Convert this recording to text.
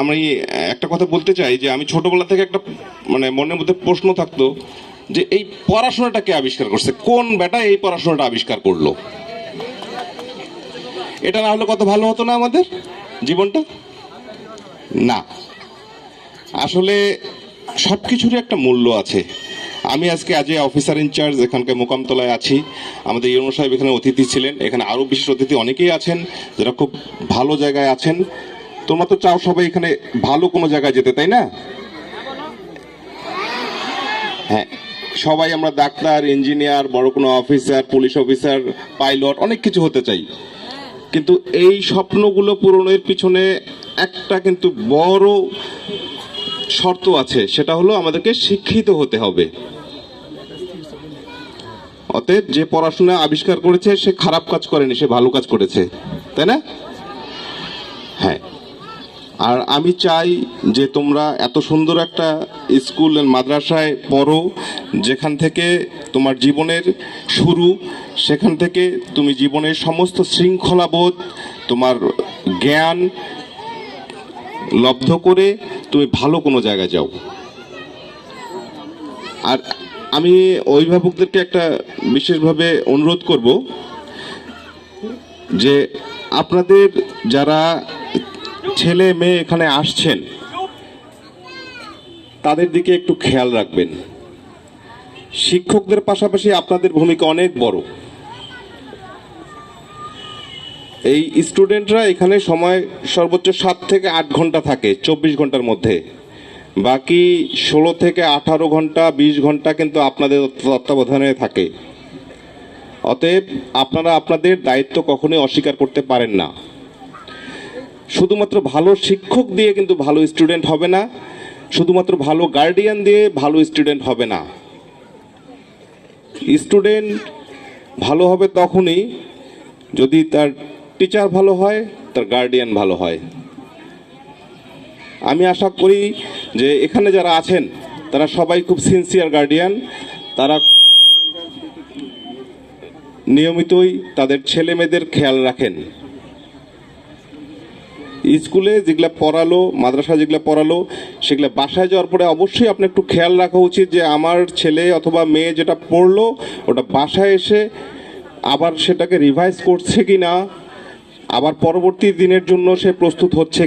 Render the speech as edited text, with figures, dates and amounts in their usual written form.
আমি একটা কথা বলতে চাই যে আমি ছোটবেলা থেকে একটা মানে মনের মধ্যে প্রশ্ন থাকতো যে এই পড়াশোনাটা কে আবিষ্কার করছে, কোন বেটা এই পড়াশোনাটা আবিষ্কার করলো। এটা না হলে কত ভালো হতো না আমাদের জীবনটা। না, আসলে সবকিছুরই একটা মূল্য আছে। আমি আজকে অফিসার ইনচার্জ এখানকার মোকামতলায় আছি। আমাদের ইউনো সাহেব এখানে অতিথি ছিলেন, এখানে আরও বিশেষ অতিথি অনেকেই আছেন যারা খুব ভালো জায়গায় আছেন। তোমরা তো চাও সবাই এখানে ভালো কোনো জায়গায় যেতে, তাই না? হ্যাঁ, সবাই আমরা ডাক্তার, ইঞ্জিনিয়ার, বড় কোনো অফিসার, পুলিশ অফিসার, পাইলট, অনেক কিছু হতে চাই। কিন্তু এই স্বপ্নগুলো পূরণের পিছনে একটা কিন্তু বড় শর্ত আছে, সেটা হলো আমাদেরকে শিক্ষিত হতে হবে। অতএব যে পড়াশোনা আবিষ্কার করেছে সে খারাপ কাজ করেনি, সে ভালো কাজ করেছে, তাই না? হ্যাঁ, আর আমি চাই যে তোমরা এত সুন্দর একটা স্কুল মাদ্রাসায় পড়ো যেখান থেকে তোমার জীবনের শুরু, সেখান থেকে তুমি জীবনের সমস্ত শৃঙ্খলাবোধ, তোমার জ্ঞান লব্ধ করে তুমি ভালো কোনো জায়গায় যাও। আর আমি অভিভাবকদেরকে একটা বিশেষভাবে অনুরোধ করব যে আপনাদের যারা ছেলে মেয়ে এখানে আসছেন তাদের দিকে একটু খেয়াল রাখবেন। শিক্ষকদের পাশাপাশি আপনাদের ভূমিকা অনেক বড়। এই স্টুডেন্টরা এখানে সময় সর্বোচ্চ 7 থেকে 8 ঘন্টা থাকে 24 ঘন্টার মধ্যে, বাকি 16 থেকে 18 ঘন্টা 20 ঘন্টা কিন্তু আপনাদের তত্ত্বাবধানে থাকে। অতএব আপনারা আপনাদের দায়িত্ব কখনোই অস্বীকার করতে পারেন না। শুধুমাত্র ভালো শিক্ষক দিয়ে কিন্তু ভালো স্টুডেন্ট হবে না, শুধুমাত্র ভালো গার্ডিয়ান দিয়ে ভালো স্টুডেন্ট হবে না। স্টুডেন্ট ভালো হবে তখনই যদি তার টিচার ভালো হয়, তার গার্ডিয়ান ভালো হয়। আমি আশা করি যে এখানে যারা আছেন তারা সবাই খুব সিনসিয়ার গার্ডিয়ান, তারা নিয়মিতই তাদের ছেলে মেয়েদের খেয়াল রাখেন। স্কুলে যেগুলা পড়ালো, মাদ্রাসা যেগুলা পড়ালো, সেগুলা বাসায় যাওয়ার পরে অবশ্যই আপনার একটু খেয়াল রাখা উচিত যে আমার ছেলে অথবা মেয়ে যেটা পড়লো ওটা বাসায় এসে আবার সেটাকে রিভাইজ করছে কি না, আবার পরবর্তী দিনের জন্য সে প্রস্তুত হচ্ছে